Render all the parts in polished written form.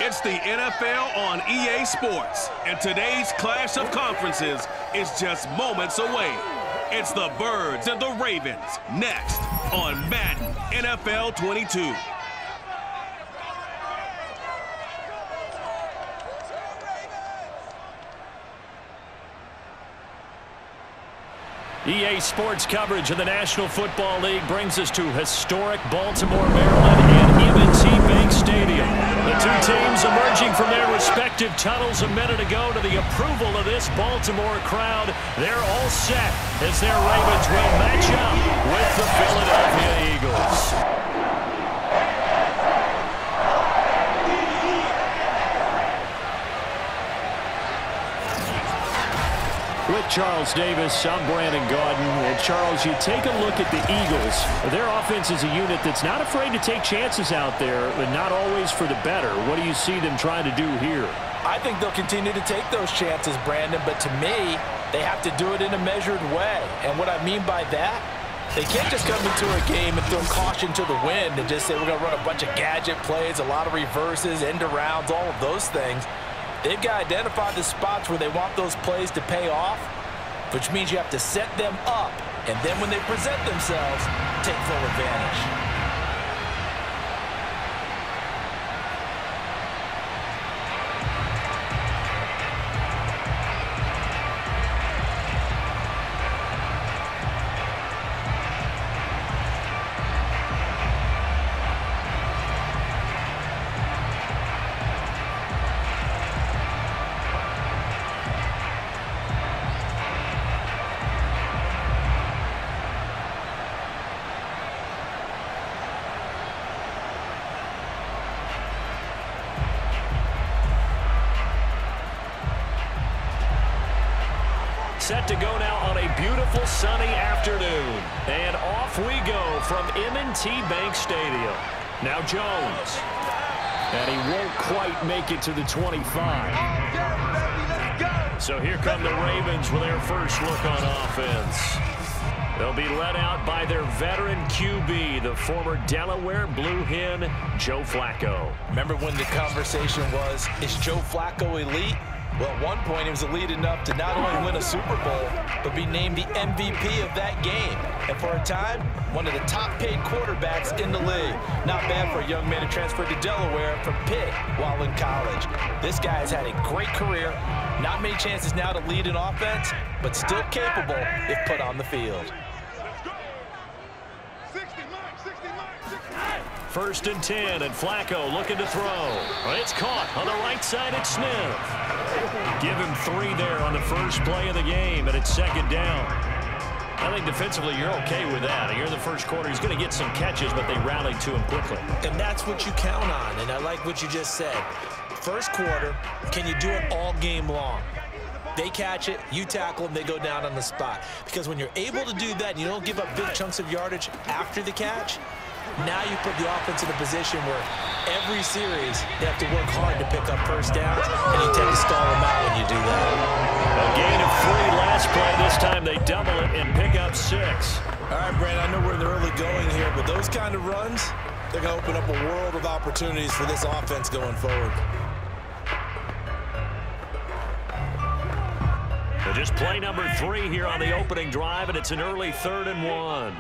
It's the NFL on EA Sports, and today's clash of conferences is just moments away. It's the Birds and the Ravens, next on Madden NFL 22. EA Sports coverage of the National Football League brings us to historic Baltimore, Maryland and M&T Bank Stadium. The two teams emerging from their respective tunnels a minute ago to the approval of this Baltimore crowd. They're all set as their Ravens will match up with the Philadelphia Eagles. With Charles Davis, I'm Brandon Gaudin. And Charles, you take a look at the Eagles. Their offense is a unit that's not afraid to take chances out there, but not always for the better. What do you see them trying to do here? I think they'll continue to take those chances, Brandon, but to me, they have to do it in a measured way. And what I mean by that, they can't just come into a game and throw caution to the wind and just say we're going to run a bunch of gadget plays, a lot of reverses, end arounds, all of those things. They've got to identify the spots where they want those plays to pay off, which means you have to set them up, and then when they present themselves, take full advantage. Set to go now on a beautiful sunny afternoon. And off we go from M&T Bank Stadium. Now Jones. And he won't quite make it to the 25. So here come the Ravens with their first look on offense. They'll be led out by their veteran QB, the former Delaware Blue Hen, Joe Flacco. Remember when the conversation was, is Joe Flacco elite? Well, at one point, he was elite enough to not only win a Super Bowl, but be named the MVP of that game. And for a time, one of the top-paid quarterbacks in the league. Not bad for a young man who transferred to Delaware from Pitt while in college. This guy has had a great career. Not many chances now to lead an offense, but still capable if put on the field. First and 10, and Flacco looking to throw. It's caught on the right side at Smith. Give him 3 there on the first play of the game, and it's second down. I think defensively you're okay with that. Here in the first quarter, he's going to get some catches, but they rallied to him quickly. And that's what you count on, and I like what you just said. First quarter, can you do it all game long? They catch it, you tackle them, they go down on the spot. Because when you're able to do that and you don't give up big chunks of yardage after the catch, now you put the offense in a position where every series they have to work hard to pick up first downs, and you tend to stall them out when you do that. A gain of 3 last play. This time they double it and pick up 6. All right, Brandon, I know we're in the early going here, but those kind of runs, they're going to open up a world of opportunities for this offense going forward. So just play number 3 here on the opening drive, and it's an early 3rd and 1.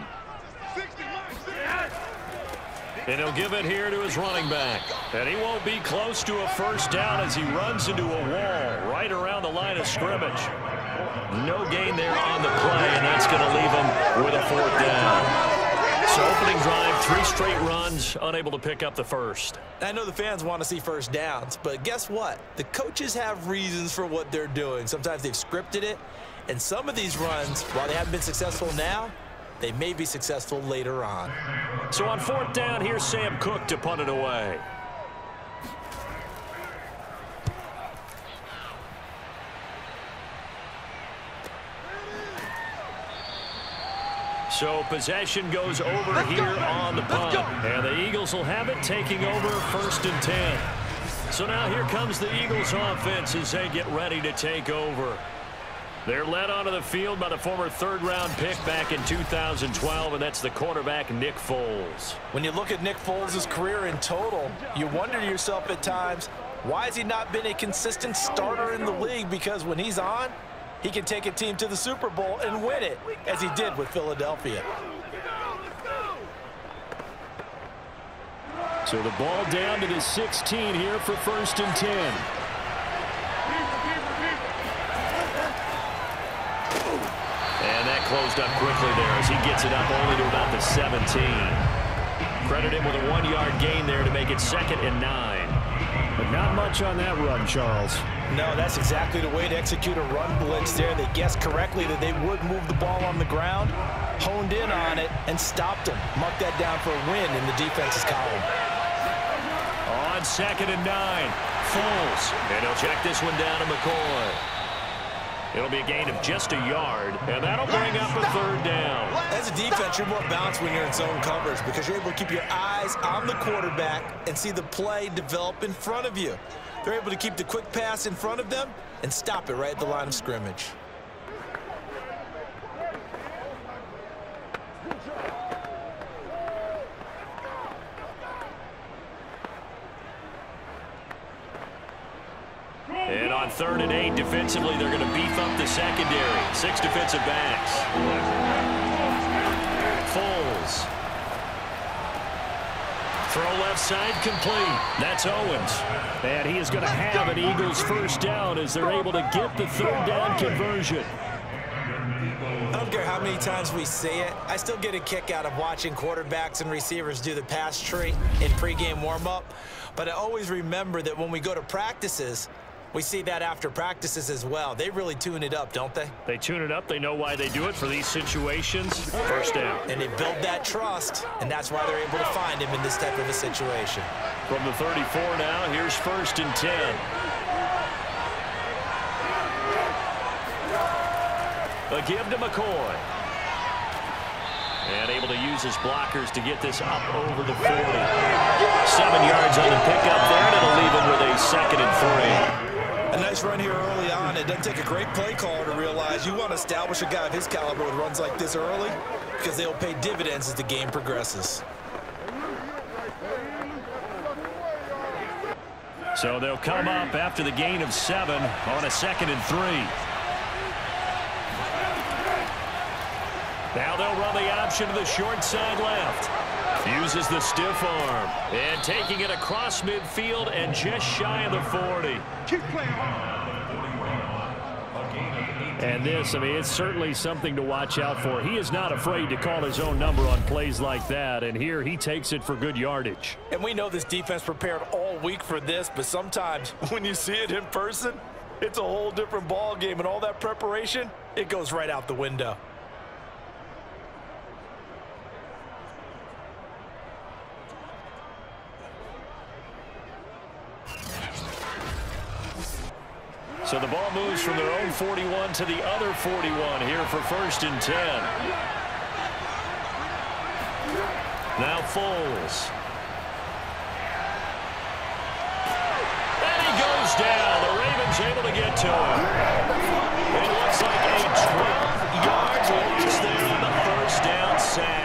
And he'll give it here to his running back. And he won't be close to a first down as he runs into a wall right around the line of scrimmage. No gain there on the play, and that's going to leave him with a 4th down. So opening drive, 3 straight runs, unable to pick up the first. I know the fans want to see first downs, but guess what? The coaches have reasons for what they're doing. Sometimes they've scripted it, and some of these runs, while they haven't been successful now, they may be successful later on. So on 4th down, here's Sam Cook to punt it away. So possession goes over here on the punt. And the Eagles will have it, taking over 1st and 10. So now here comes the Eagles offense as they get ready to take over. They're led onto the field by the former 3rd-round pick back in 2012, and that's the quarterback, Nick Foles. When you look at Nick Foles' career in total, you wonder to yourself at times, Why has he not been a consistent starter in the league? Because when he's on, he can take a team to the Super Bowl and win it, as he did with Philadelphia. So the ball down to the 16 here for 1st and 10. And that closed up quickly there as he gets it up only to about the 17. Credit him with a 1-yard gain there to make it 2nd and 9. But not much on that run, Charles. No, that's exactly the way to execute a run blitz there. They guessed correctly that they would move the ball on the ground, honed in on it, and stopped them. Mark that down for a win in the defense's column. On 2nd and 9, Foles. And he'll check this one down to McCoy. It'll be a gain of just a yard, and that'll bring up a 3rd down. As a defense, you're more balanced when you're in zone coverage because you're able to keep your eyes on the quarterback and see the play develop in front of you. They're able to keep the quick pass in front of them and stop it right at the line of scrimmage. And on 3rd and 8, defensively, they're going to beef up the secondary. 6 defensive backs. Foles. Throw left side complete. That's Owens. And he is going to have an Eagles 1st down as they're able to get the 3rd down conversion. I don't care how many times we say it, I still get a kick out of watching quarterbacks and receivers do the pass tree in pregame warm-up. But I always remember that when we go to practices, we see that after practices as well. They really tune it up, don't they? They tune it up. They know why they do it for these situations. 1st down. And they build that trust, and that's why they're able to find him in this type of a situation. From the 34 now, here's 1st and 10. A give to McCoy. And able to use his blockers to get this up over the 40. 7 yards on the pickup there, and it'll leave him with a 2nd and 3. A nice run here early on. It doesn't take a great play caller to realize you want to establish a guy of his caliber with runs like this early because they'll pay dividends as the game progresses. So they'll come up after the gain of 7 on a 2nd and 3. Now they'll run the option to the short side left. Uses the stiff arm. And taking it across midfield and just shy of the 40. And this, I mean, it's certainly something to watch out for. He is not afraid to call his own number on plays like that. And here he takes it for good yardage. And we know this defense prepared all week for this, but sometimes when you see it in person, it's a whole different ball game. And all that preparation, it goes right out the window. So the ball moves from their own 41 to the other 41 here for 1st and 10. Now Foles. And he goes down. The Ravens able to get to him. It looks like a 12-yard loss there on the 1st down sack.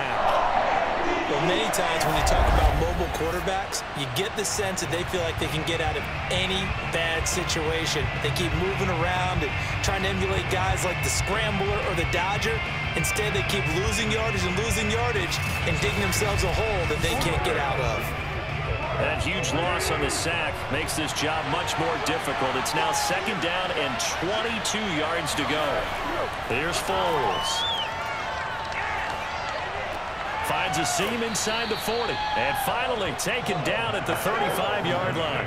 Well, many times when you talk about mobile quarterbacks, you get the sense that they feel like they can get out of any bad situation. They keep moving around and trying to emulate guys like the Scrambler or the Dodger. Instead, they keep losing yardage and digging themselves a hole that they can't get out of. That huge loss on the sack makes this job much more difficult. It's now 2nd down and 22 yards to go. Here's Foles. Finds a seam inside the 40. And finally taken down at the 35-yard line.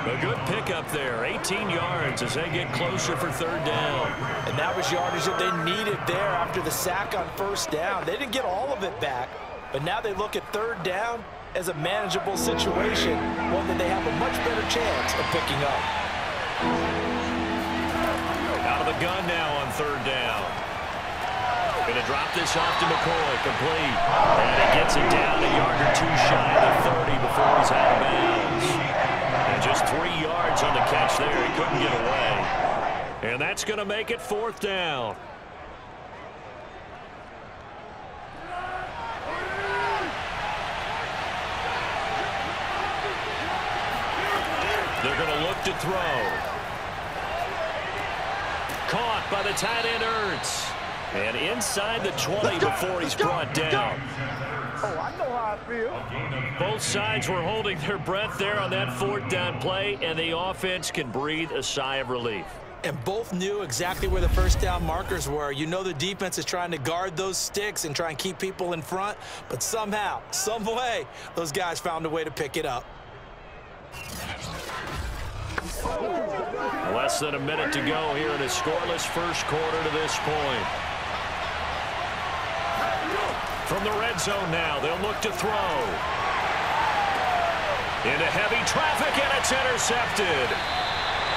A good pickup there. 18 yards as they get closer for 3rd down. And that was yardage that they needed there after the sack on 1st down. They didn't get all of it back, but now they look at 3rd down as a manageable situation, one that they have a much better chance of picking up. Out of the gun now on 3rd down. Going to drop this off to McCoy, complete. And he gets it down a yard or 2 shy of the 30 before he's out of bounds. And just 3 yards on the catch there. He couldn't get away. And that's going to make it 4th down. They're going to look to throw. Caught by the tight end, Ertz. And inside the 20 before he's brought down. Oh, I know how I feel. Both sides were holding their breath there on that 4th down play, and the offense can breathe a sigh of relief. And both knew exactly where the first down markers were. You know the defense is trying to guard those sticks and try and keep people in front, but somehow, some way, those guys found a way to pick it up. Less than a minute to go here in a scoreless first quarter to this point. From the red zone now, they'll look to throw. Into heavy traffic, and it's intercepted.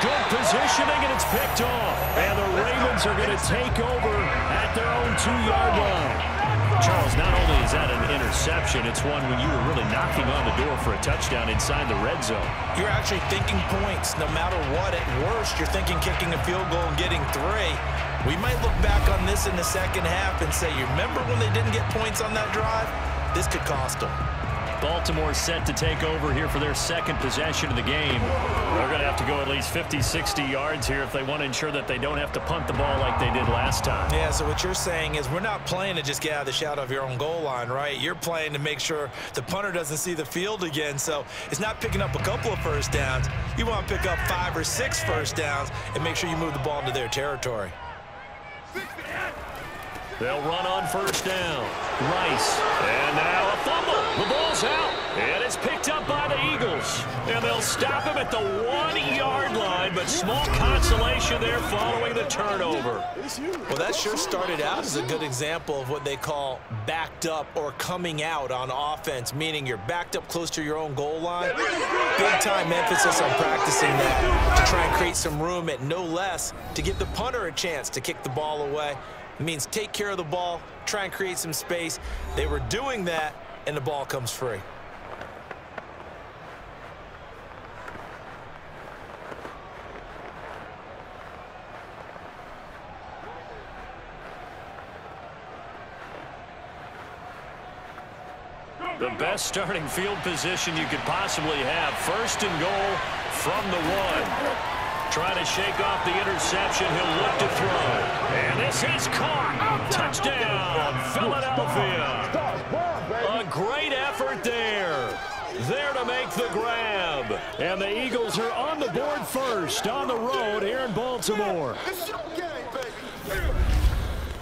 Good positioning, and it's picked off. And the Ravens are going to take over at their own 2-yard line. Charles, not only is that an interception, it's one when you were really knocking on the door for a touchdown inside the red zone. You're actually thinking points. No matter what, at worst, you're thinking kicking a field goal and getting 3. We might look back on this in the second half and say, you remember when they didn't get points on that drive? This could cost them. Baltimore set to take over here for their second possession of the game. They're going to have to go at least 50, 60 yards here if they want to ensure that they don't have to punt the ball like they did last time. Yeah, so what you're saying is we're not playing to just get out of the shadow of your own goal line, right? You're playing to make sure the punter doesn't see the field again. So it's not picking up a couple of first downs. You want to pick up 5 or 6 first downs and make sure you move the ball into their territory. They'll run on first down. Rice. And now a fumble. The ball's out. And it's picked up by the Eagles. And they'll stop him at the 1-yard line, but small consolation there following the turnover. Well, that sure started out as a good example of what they call backed up or coming out on offense, meaning you're backed up close to your own goal line. Big-time emphasis on practicing that to try and create some room at no less to give the punter a chance to kick the ball away. It means take care of the ball, try and create some space. They were doing that, and the ball comes free. The best starting field position you could possibly have. First and goal from the 1. Trying to shake off the interception. He'll look to throw. And this is caught. Touchdown, Philadelphia. A great effort there. There to make the grab. And the Eagles are on the board first on the road here in Baltimore.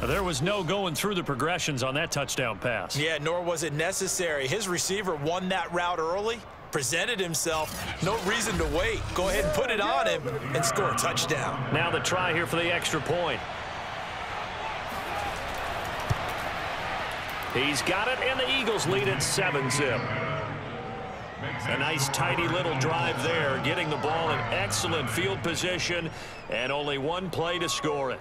There was no going through the progressions on that touchdown pass. Yeah, nor was it necessary. His receiver won that route early, presented himself, no reason to wait. Go ahead and put it on him and score a touchdown. Now the try here for the extra point. He's got it, and the Eagles lead at 7-zip. A nice, tidy little drive there, getting the ball in excellent field position, and only one play to score it.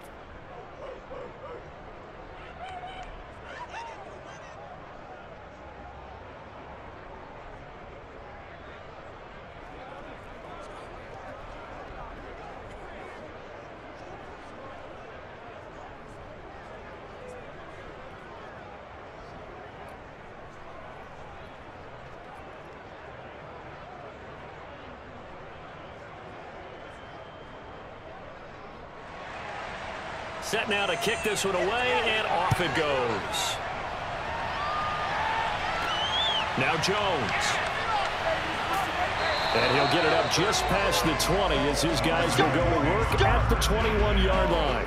Set now to kick this one away, and off it goes. Now Jones. And he'll get it up just past the 20 as his guys will go to work at the 21-yard line.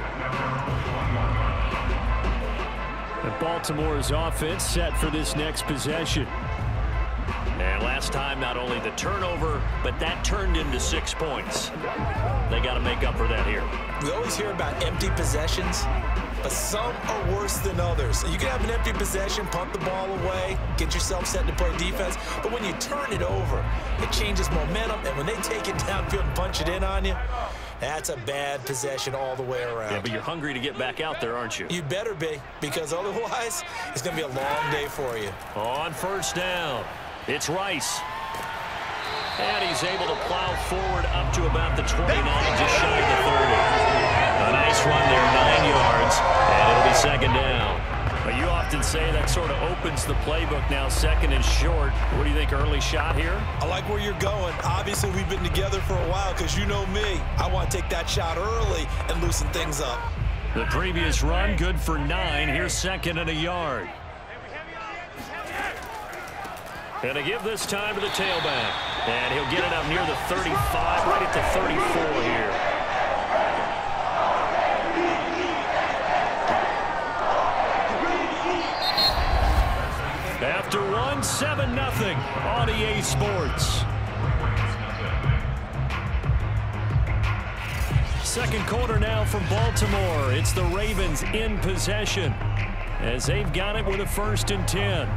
And Baltimore's offense set for this next possession. And last time, not only the turnover, but that turned into 6 points. They got to make up for that here. We always hear about empty possessions, but some are worse than others. You can have an empty possession, punt the ball away, get yourself set to play defense, but when you turn it over, it changes momentum, and when they take it downfield and punch it in on you, that's a bad possession all the way around. Yeah, but you're hungry to get back out there, aren't you? You better be, because otherwise, it's going to be a long day for you. On first down, it's Rice. And he's able to plow forward up to about the 29, just shy of the 30. A nice run there, 9 yards, and it'll be second down. But you off often say that sort of opens the playbook now, second and short. What do you think, early shot here? I like where you're going. Obviously, we've been together for a while because you know me. I want to take that shot early and loosen things up. The previous run, good for 9. Here's second and a yard. And to give this time to the tailback. And he'll get it up near the 35, right at the 34 here. After one, 7-0 on EA Sports. Second quarter now from Baltimore. It's the Ravens in possession as they've got it with a 1st and 10.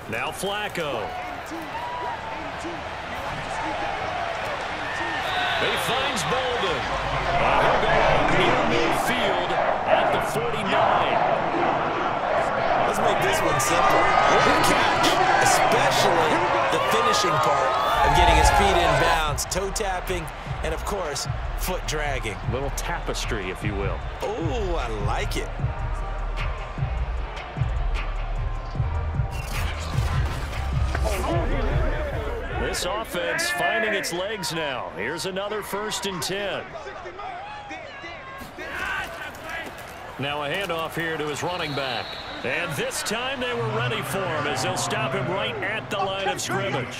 Now Flacco. He finds Bolden. He'll go near midfield at the 49. Let's make this one simple. What a catch, especially the finishing part of getting his feet in bounds, toe tapping, and of course, foot dragging. Little tapestry, if you will. Oh, I like it. This offense finding its legs now. Here's another 1st and 10. Now a handoff here to his running back. And this time they were ready for him as they'll stop him right at the line of scrimmage.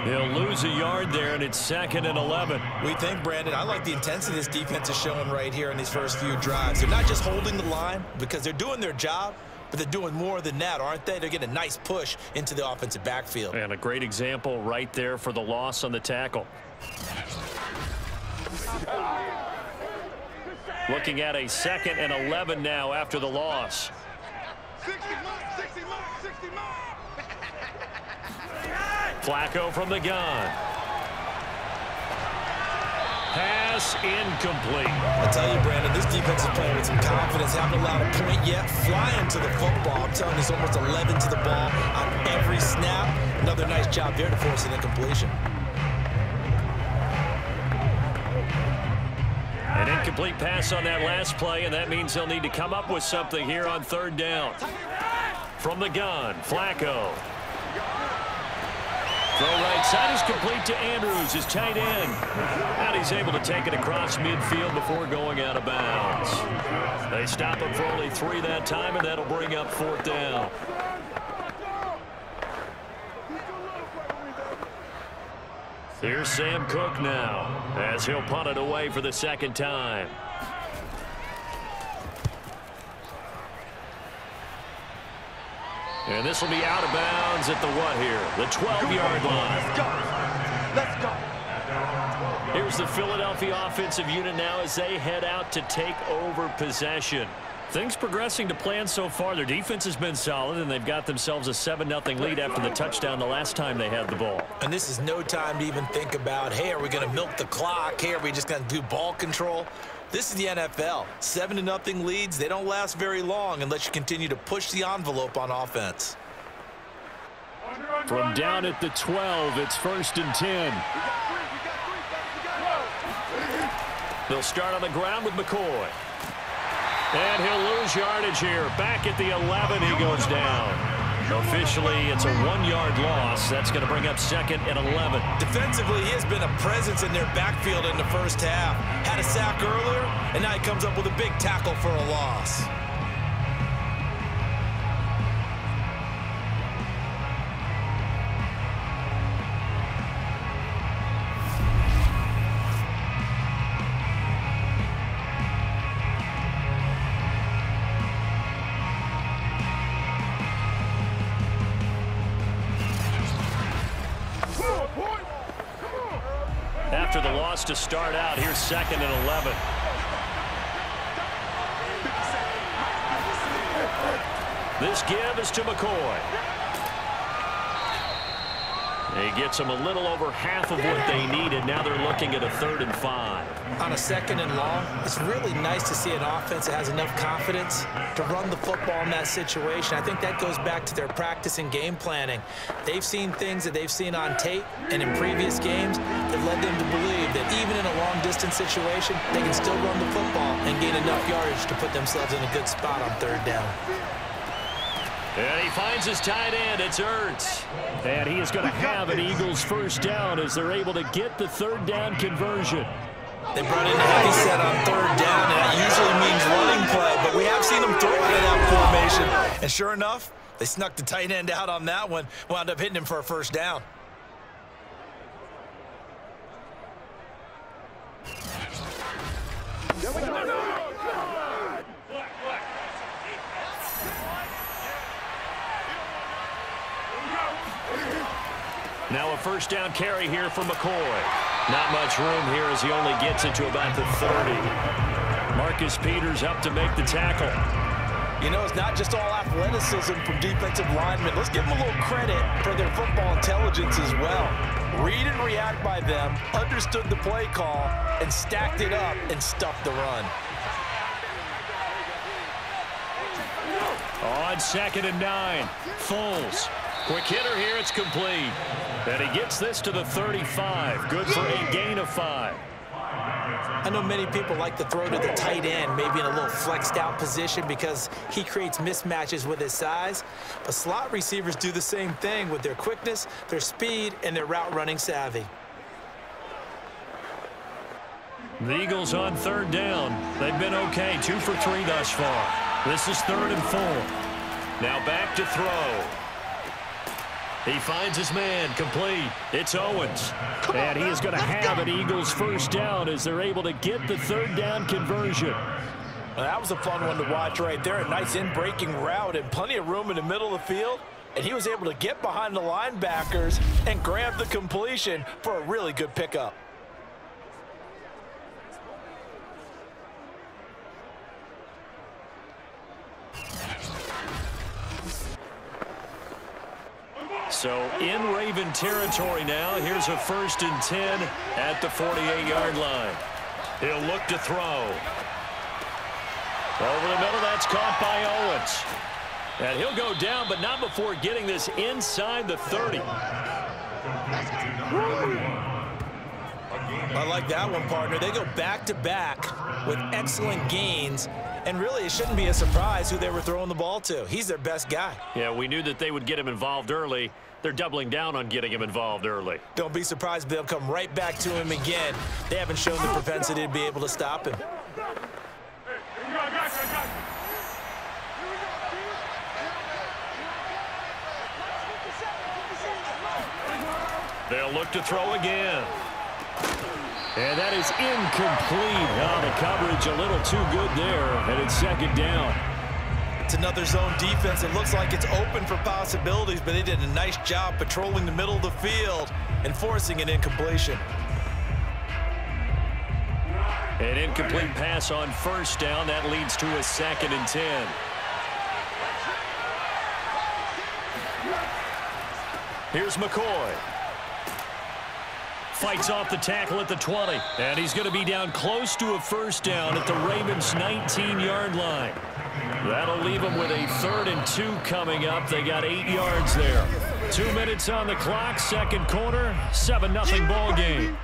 He'll lose a yard there, and it's 2nd and 11. We think, Brandon, I like the intensity this defense is showing right here in these first few drives. They're not just holding the line because they're doing their job, but they're doing more than that, aren't they? They're getting a nice push into the offensive backfield. And a great example right there for the loss on the tackle. Looking at a 2nd and 11 now after the loss. 60 miles. Flacco from the gun. Pass incomplete. I tell you, Brandon, this defense is playing with some confidence. Haven't allowed a point yet. Flying to the football. I'm telling you, it's almost 11 to the ball on every snap. Another nice job there to force an incompletion. An incomplete pass on that last play, and that means they'll need to come up with something here on 3rd down. From the gun, Flacco. Throw right side is complete to Andrews, his tight end. And he's able to take it across midfield before going out of bounds. They stop him for only 3 that time, and that'll bring up 4th down. Here's Sam Cook now, as he'll punt it away for the 2nd time. And this will be out of bounds at the what here? The 12-yard line. Let's go. Here's the Philadelphia offensive unit now as they head out to take over possession. Things progressing to plan so far. Their defense has been solid, and they've got themselves a 7-0 lead after the touchdown the last time they had the ball. And this is no time to even think about, hey, are we going to milk the clock? Hey, are we just going to do ball control? This is the NFL. 7-0 leads, they don't last very long unless you continue to push the envelope on offense. From down at the 12, it's 1st and 10. They'll start on the ground with McCoy. And he'll lose yardage here. Back at the 11, he goes down. Officially, it's a 1-yard loss. That's going to bring up 2nd and 11. Defensively, he has been a presence in their backfield in the first half. Had a sack earlier, and now he comes up with a big tackle for a loss. After the loss to start out, here's 2nd and 11. This give is to McCoy. He gets them a little over half of what they needed. Now they're looking at a 3rd and 5. On a 2nd and long, it's really nice to see an offense that has enough confidence to run the football in that situation. I think that goes back to their practice and game planning. They've seen things that they've seen on tape and in previous games that led them to believe that even in a long-distance situation, they can still run the football and gain enough yardage to put themselves in a good spot on 3rd down. And he finds his tight end. It's Ertz. And he is going to have an Eagles 1st down as they're able to get the 3rd down conversion. They brought in a heavy set on 3rd down, and that usually means running play, but we have seen them throw out of that formation. And sure enough, they snuck the tight end out on that one, wound up hitting him for a 1st down. Now a 1st down carry here for McCoy. Not much room here as he only gets it to about the 30. Marcus Peters up to make the tackle. You know, it's not just all athleticism from defensive linemen. Let's give them a little credit for their football intelligence as well. Read and react by them, understood the play call, and stacked it up and stuffed the run. On 2nd and 9, Foles. Quick hitter here, it's complete. And he gets this to the 35. Good for a gain of 5. I know many people like to throw to the tight end, maybe in a little flexed out position because he creates mismatches with his size. But slot receivers do the same thing with their quickness, their speed, and their route running savvy. The Eagles on 3rd down. They've been okay, 2 for 3 thus far. This is 3rd and 4. Now back to throw. He finds his man, complete. It's Owens. And he is going to have an Eagles 1st down as they're able to get the 3rd down conversion. Well, that was a fun one to watch right there. A nice in-breaking route and plenty of room in the middle of the field. And he was able to get behind the linebackers and grab the completion for a really good pickup. So in Raven territory now. Here's a 1st and 10 at the 48-yard line. He'll look to throw. Over the middle, that's caught by Owens. And he'll go down, but not before getting this inside the 30. I like that one, partner. They go back-to-back with excellent gains. And really, it shouldn't be a surprise who they were throwing the ball to. He's their best guy. Yeah, we knew that they would get him involved early. They're doubling down on getting him involved early. Don't be surprised if they'll come right back to him again. They haven't shown the propensity to be able to stop him. They'll look to throw again. And that is incomplete. Oh, the coverage a little too good there, and it's 2nd down. It's another zone defense. It looks like it's open for possibilities, but they did a nice job patrolling the middle of the field and forcing an incompletion. An incomplete pass on 1st down. That leads to a 2nd and 10. Here's McCoy. Fights off the tackle at the 20. And he's going to be down close to a 1st down at the Ravens' 19-yard line. That'll leave them with a 3rd and 2 coming up. They got 8 yards there. 2 minutes on the clock, 2nd quarter, 7-0 ball game.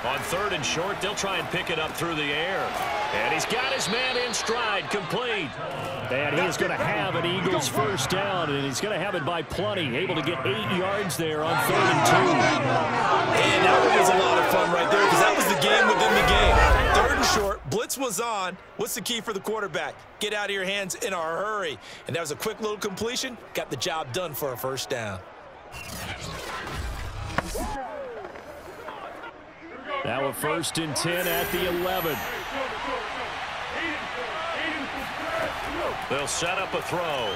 On 3rd and short, they'll try and pick it up through the air. And he's got his man in stride, complete. And he is going to have an Eagles 1st down, and he's going to have it by plenty. Able to get 8 yards there on 3rd and 2. And that was a lot of fun right there because that was the game within the game. 3rd and short, blitz was on. What's the key for the quarterback? Get out of your hands in a hurry. And that was a quick little completion. Got the job done for a 1st down. Now a 1st and 10 at the 11. They'll set up a throw.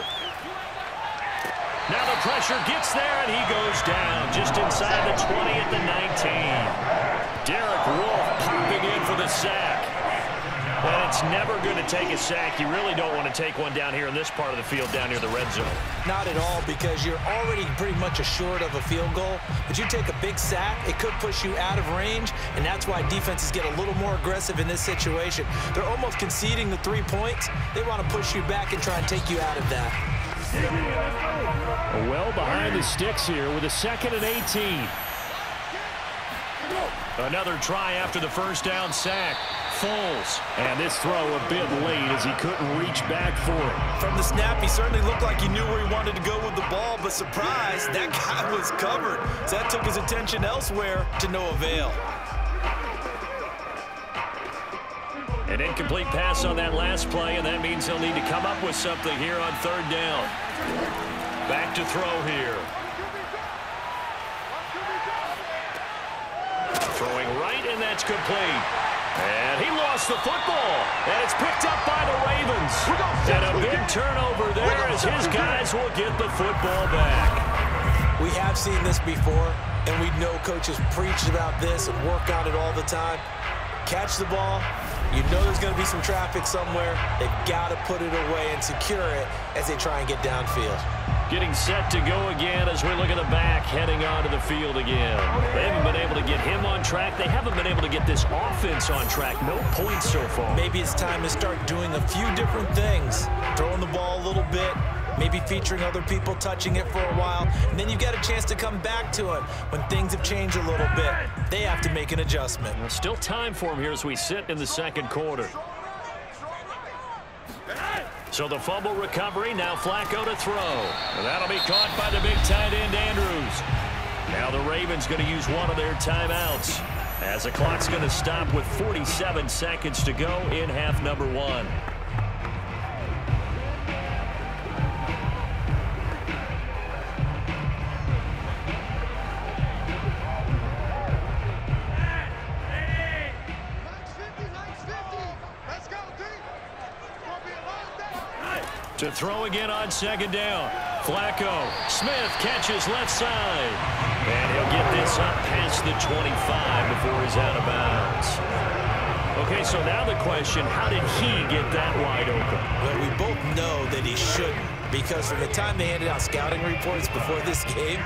Now the pressure gets there, and he goes down just inside the 20 at the 19. Derek Wolfe popping in for the sack. And it's never going to take a sack. You really don't want to take one down here in this part of the field, down near the red zone. Not at all, because you're already pretty much assured of a field goal. But you take a big sack, it could push you out of range, and that's why defenses get a little more aggressive in this situation. They're almost conceding the 3 points. They want to push you back and try and take you out of that. Well behind the sticks here with a 2nd and 18. Another try after the first down sack. Foles. And this throw a bit late as he couldn't reach back for it. From the snap, he certainly looked like he knew where he wanted to go with the ball, but surprise, that guy was covered. So that took his attention elsewhere to no avail. An incomplete pass on that last play, and that means he'll need to come up with something here on 3rd down. Back to throw here. Throwing right, and that's complete. And he lost the football. And it's picked up by the Ravens. And a big turnover there as his guys will get the football back. We have seen this before, and we know coaches preach about this and work on it all the time. Catch the ball. You know there's going to be some traffic somewhere. They've got to put it away and secure it as they try and get downfield. Getting set to go again as we look at the back, heading onto the field again. They haven't been able to get him on track. They haven't been able to get this offense on track. No points so far. Maybe it's time to start doing a few different things. Throwing the ball a little bit, maybe featuring other people touching it for a while, and then you've got a chance to come back to it when things have changed a little bit. They have to make an adjustment. Well, still time for him here as we sit in the 2nd quarter. So the fumble recovery, now Flacco to throw. And that'll be caught by the big tight end, Andrews. Now the Ravens going to use one of their timeouts as the clock's going to stop with 47 seconds to go in half number 1. To throw again on 2nd down. Flacco. Smith catches left side. And he'll get this up past the 25 before he's out of bounds. Okay, so now the question, how did he get that wide open? Well, we both know that he shouldn't, because from the time they handed out scouting reports before this game,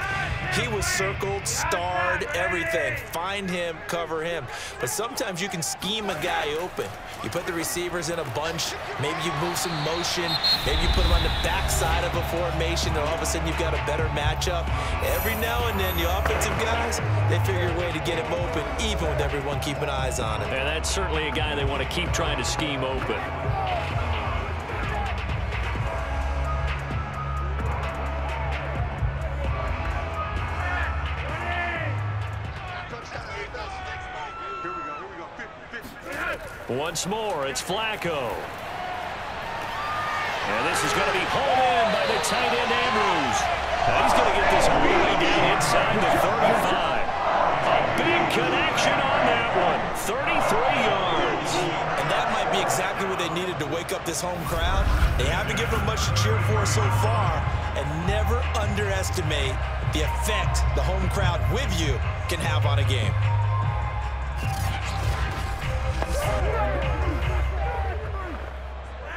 he was circled, starred, everything. Find him, cover him. But sometimes you can scheme a guy open. You put the receivers in a bunch. Maybe you move some motion. Maybe you put them on the backside of a formation, and all of a sudden you've got a better matchup. Every now and then, the offensive guys, they figure a way to get him open, even with everyone keeping eyes on him. And that's certainly a guy they want to keep trying to scheme open. Once more, it's Flacco. And this is going to be hauled in by the tight end, Andrews. And he's going to get this all the way down inside the 35. A big connection on that one. 33 yards. And that might be exactly what they needed to wake up this home crowd. They haven't given them much to cheer for so far. And never underestimate the effect the home crowd with you can have on a game.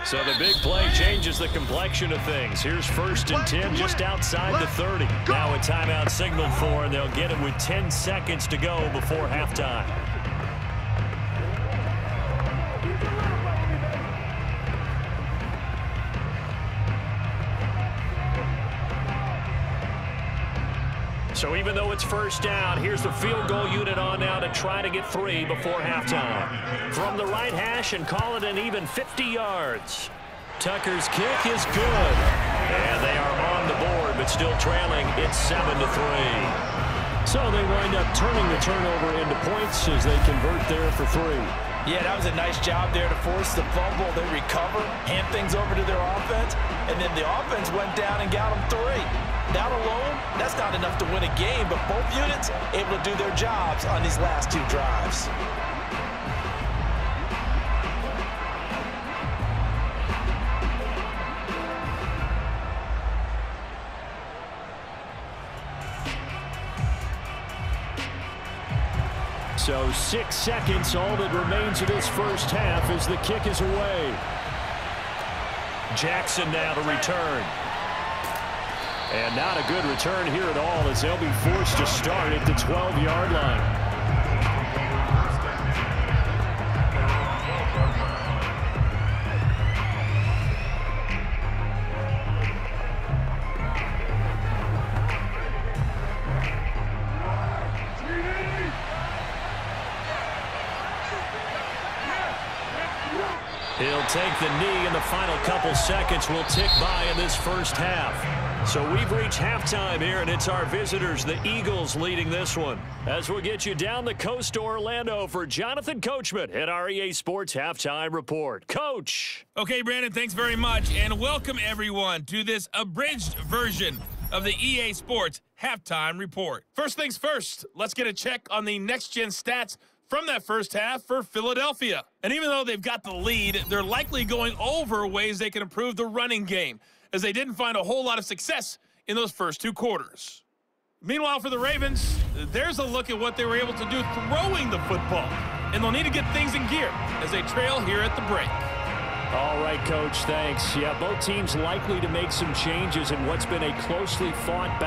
So the big play changes the complexion of things. Here's 1st and 10 just outside the 30. Now a timeout signaled for, and they'll get it with 10 seconds to go before halftime. So even though it's 1st down, here's the field goal unit on now to try to get 3 before halftime. From the right hash and call it an even 50 yards. Tucker's kick is good. And they are on the board, but still trailing. It's 7-3. So they wind up turning the turnover into points as they convert there for 3. Yeah, that was a nice job there to force the fumble. They recover, hand things over to their offense, and then the offense went down and got them 3. That alone, that's not enough to win a game, but both units able to do their jobs on these last 2 drives. So 6 seconds, all that remains of this first half as the kick is away. Jackson now to return. And not a good return here at all as they'll be forced to start at the 12-yard line. He'll take the knee, and the final couple seconds will tick by in this first half. So we've reached halftime here, and it's our visitors, the Eagles, leading this one. As we'll get you down the coast to Orlando for Jonathan Coachman at our EA Sports Halftime Report. Coach! Okay, Brandon, thanks very much, and welcome everyone to this abridged version of the EA Sports Halftime Report. First things first, let's get a check on the next-gen stats from that first half for Philadelphia. And even though they've got the lead, they're likely going over ways they can improve the running game, as they didn't find a whole lot of success in those first two quarters. Meanwhile, for the Ravens, there's a look at what they were able to do throwing the football, and they'll need to get things in gear as they trail here at the break. All right, Coach, thanks. Yeah, both teams likely to make some changes in what's been a closely fought battle.